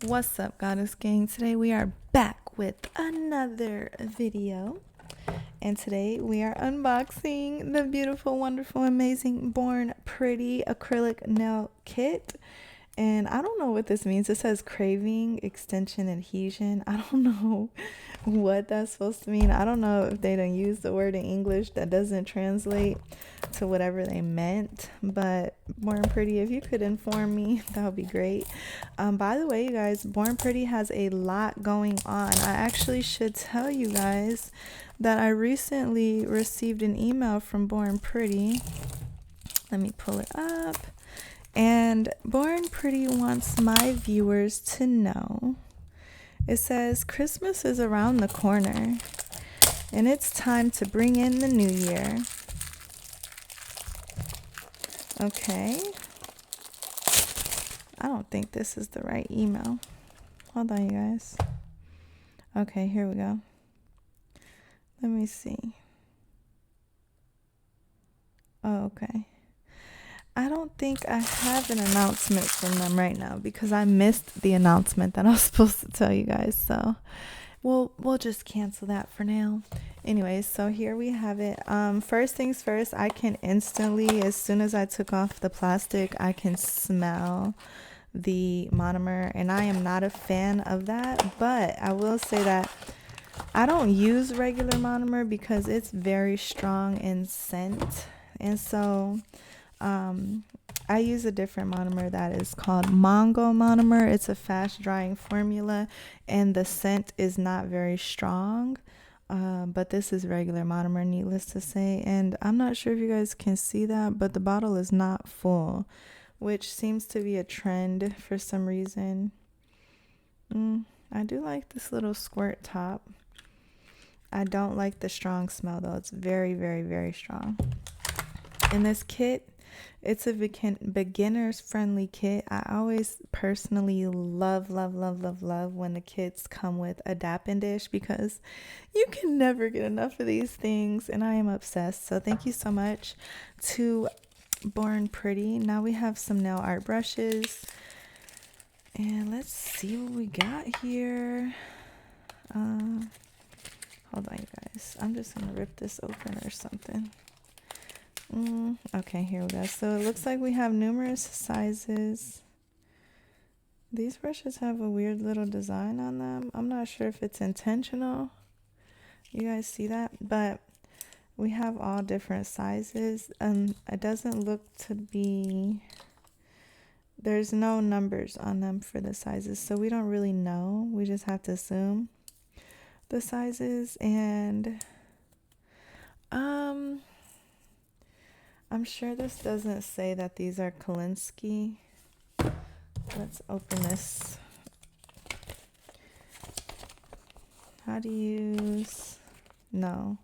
What's up, Goddess Gang? Today we are back with another video, and today we are unboxing the beautiful, wonderful, amazing Born Pretty Acrylic Nail Kit. And I don't know what this means. It says craving, extension, adhesion. I don't know what that's supposed to mean. I don't know if they don't use the word in English that doesn't translate to whatever they meant. But Born Pretty, if you could inform me, that would be great. By the way, you guys, Born Pretty has a lot going on. I actually should tell you guys that I recently received an email from Born Pretty. Let me pull it up. And Born Pretty wants my viewers to know. It says, Christmas is around the corner, and it's time to bring in the new year. Okay. I don't think this is the right email. Hold on, you guys. Okay, here we go. Let me see. Oh, okay. I don't think I have an announcement from them right now because I missed the announcement that I was supposed to tell you guys. So we'll just cancel that for now. Anyways, so here we have it. First things first, I can instantly, as soon as I took off the plastic, I can smell the monomer, and I am not a fan of that. But I will say that I don't use regular monomer because it's very strong in scent, and so I use a different monomer that is called Mango monomer. It's a fast drying formula, and the scent is not very strong. But this is regular monomer, needless to say. And I'm not sure if you guys can see that, but the bottle is not full, which seems to be a trend for some reason. I do like this little squirt top. I don't like the strong smell though. It's very, very, very strong. In this kit, it's a beginner's friendly kit. I always personally love when the kits come with a dapping dish because you can never get enough of these things, and I am obsessed. So thank you so much to Born Pretty. Now we have some nail art brushes, and let's see what we got here. Hold on, you guys. I'm just gonna rip this open or something. Okay, here we go. So it looks like we have numerous sizes. These brushes have a weird little design on them. I'm not sure if it's intentional. You guys see that? But we have all different sizes. It doesn't look to be... There's no numbers on them for the sizes, so we don't really know. We just have to assume the sizes. And I'm sure this doesn't say that these are 𝑘olinsky. Let's open this. How to use... No.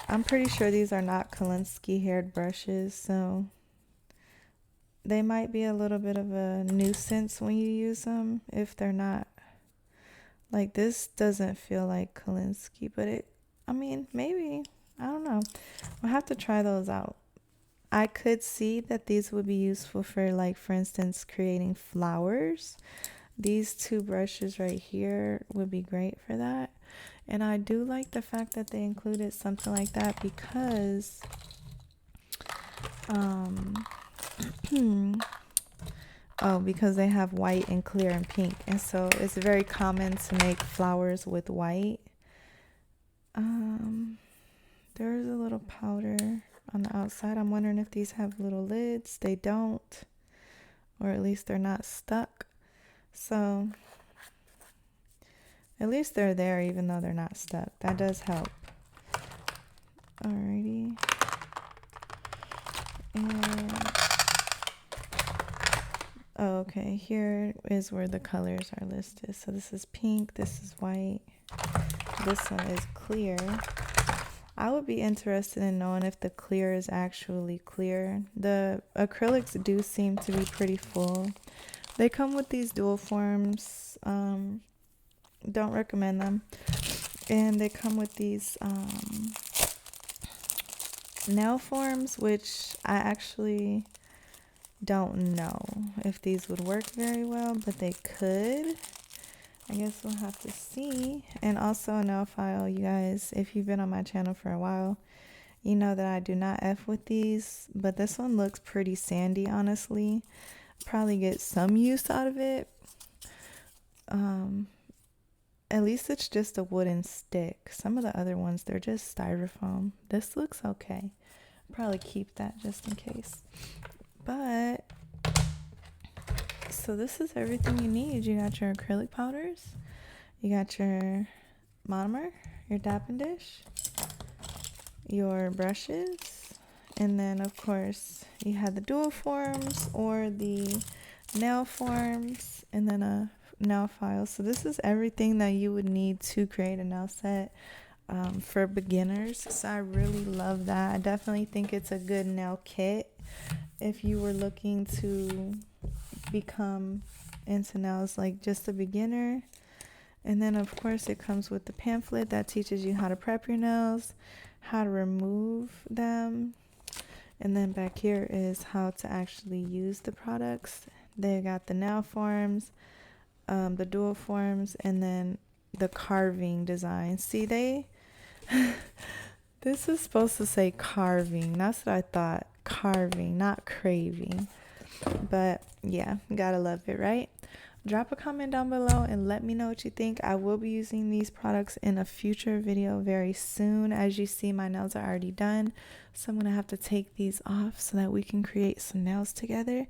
I'm pretty sure these are not 𝑘olinsky haired brushes, so they might be a little bit of a nuisance when you use them if they're not. Like, this doesn't feel like 𝑘olinsky, but I mean, maybe. I don't know. We'll have to try those out. I could see that these would be useful for, like, for instance, creating flowers. These two brushes right here would be great for that. And I do like the fact that they included something like that because because they have white and clear and pink, and so it's very common to make flowers with white. There's a little powder on the outside. I'm wondering if these have little lids. They don't, or at least they're not stuck. So at least they're there even though they're not stuck. That does help. Alrighty. And okay, here is where the colors are listed. So this is pink, this is white, this one is clear. I would be interested in knowing if the clear is actually clear. The acrylics do seem to be pretty full. They come with these dual forms. Don't recommend them. And they come with these nail forms, which I actually don't know if these would work very well, but they could. I guess we'll have to see. And also a nail file, you guys, if you've been on my channel for a while, you know that I do not F with these, but this one looks pretty sandy, honestly. Probably get some use out of it. At least it's just a wooden stick. Some of the other ones, they're just styrofoam. This looks okay. Probably keep that just in case. But so this is everything you need. You got your acrylic powders, you got your monomer, your dapping dish, your brushes, and then of course you had the dual forms or the nail forms, and then a nail file. So this is everything that you would need to create a nail set for beginners. So I really love that. I definitely think it's a good nail kit if you were looking to become into nails, like just a beginner. And then of course it comes with the pamphlet that teaches you how to prep your nails, how to remove them, and then back here is how to actually use the products. They got the nail forms, the dual forms, and then the carving design. See, this is supposed to say carving. That's what I thought. Carving, not craving. But yeah, gotta love it, right? Drop a comment down below and let me know what you think. I will be using these products in a future video very soon. As you see, my nails are already done, so I'm gonna have to take these off so that we can create some nails together.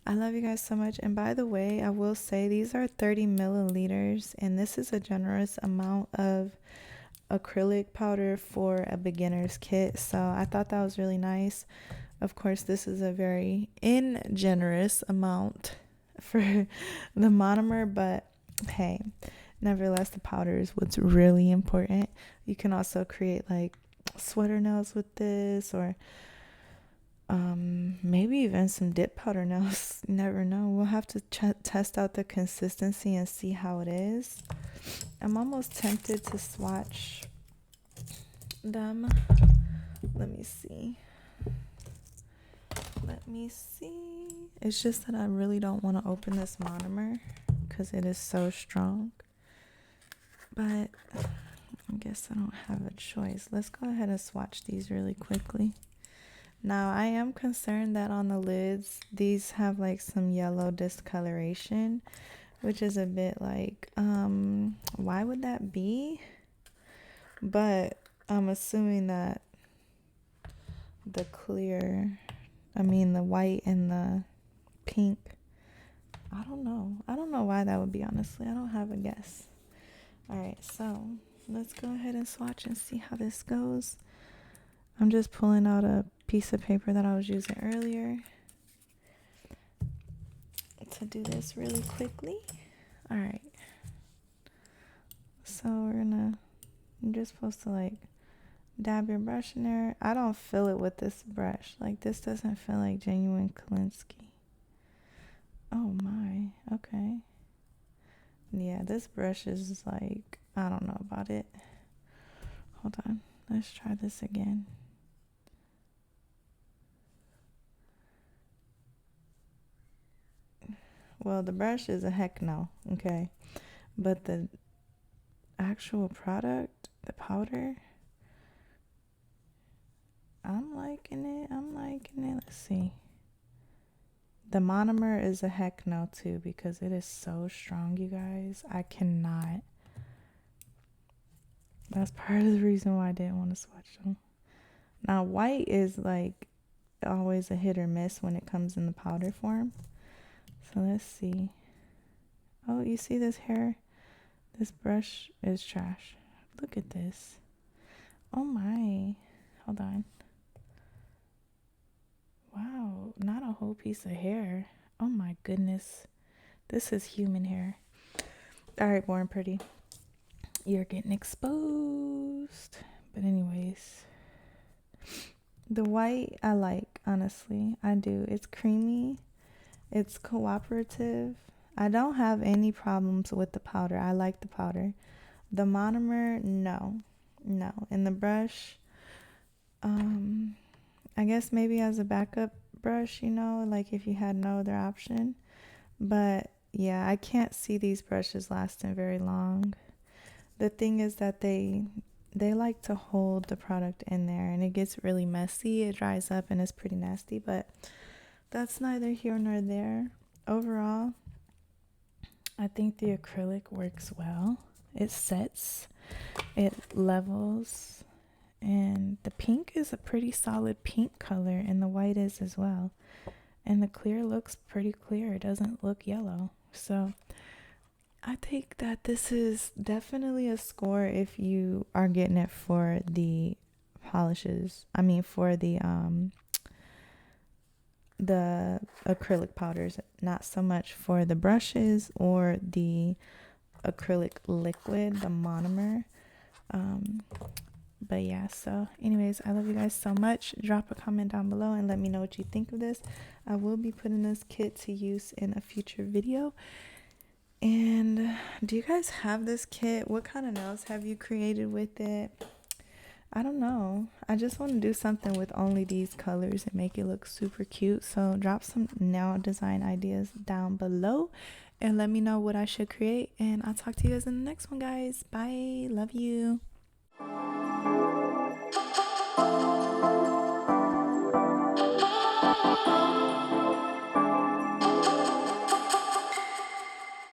I love you guys so much. And by the way, I will say these are 30 milliliters, and this is a generous amount of acrylic powder for a beginner's kit. So I thought that was really nice. Of course, this is a very ingenerous amount for the monomer, but hey, nevertheless, the powder is what's really important. You can also create like sweater nails with this, or maybe even some dip powder nails. You never know. We'll have to test out the consistency and see how it is. I'm almost tempted to swatch them. Let me see. It's just that I really don't want to open this monomer because it is so strong, but I guess I don't have a choice. Let's go ahead and swatch these really quickly. Now I am concerned that on the lids these have like some yellow discoloration, which is a bit like why would that be? But I'm assuming that the white and the pink, I don't know why that would be, honestly. I don't have a guess. All right, so let's go ahead and swatch and see how this goes. I'm just pulling out a piece of paper that I was using earlier to do this really quickly. All right, so you're just supposed to like dab your brush in there. I don't feel it with this brush. Like, this doesn't feel like genuine 𝑘olinsky. Oh my, okay. Yeah, this brush is like, I don't know about it. Hold on, let's try this again. Well, the brush is a heck no, okay? But the actual product, the powder, I'm liking it. Let's see. The monomer is a heck no too, because it is so strong, you guys. I cannot. That's part of the reason why I didn't want to swatch them. Now, white is like always a hit or miss when it comes in the powder form. So let's see. Oh, you see this hair? This brush is trash. Look at this. Oh my. Hold on. Wow, not a whole piece of hair. Oh my goodness. This is human hair. All right, Born Pretty. You're getting exposed. But anyways, the white I like, honestly. I do. It's creamy. It's cooperative. I don't have any problems with the powder. I like the powder. The monomer, no. And the brush, I guess maybe as a backup brush, you know, like if you had no other option. But yeah, I can't see these brushes lasting very long. The thing is that they like to hold the product in there, and it gets really messy. It dries up and it's pretty nasty, but that's neither here nor there. Overall, I think the acrylic works well. It sets, it levels, and the pink is a pretty solid pink color, and the white is as well. And the clear looks pretty clear. It doesn't look yellow. So I think that this is definitely a score if you are getting it for the polishes. I mean, for the acrylic powders, not so much for the brushes or the acrylic liquid, the monomer. But yeah, so anyways, I love you guys so much. Drop a comment down below and let me know what you think of this. I will be putting this kit to use in a future video. And do you guys have this kit? What kind of nails have you created with it? I don't know. I just want to do something with only these colors and make it look super cute. So drop some nail design ideas down below and let me know what I should create. And I'll talk to you guys in the next one, guys. Bye. Love you.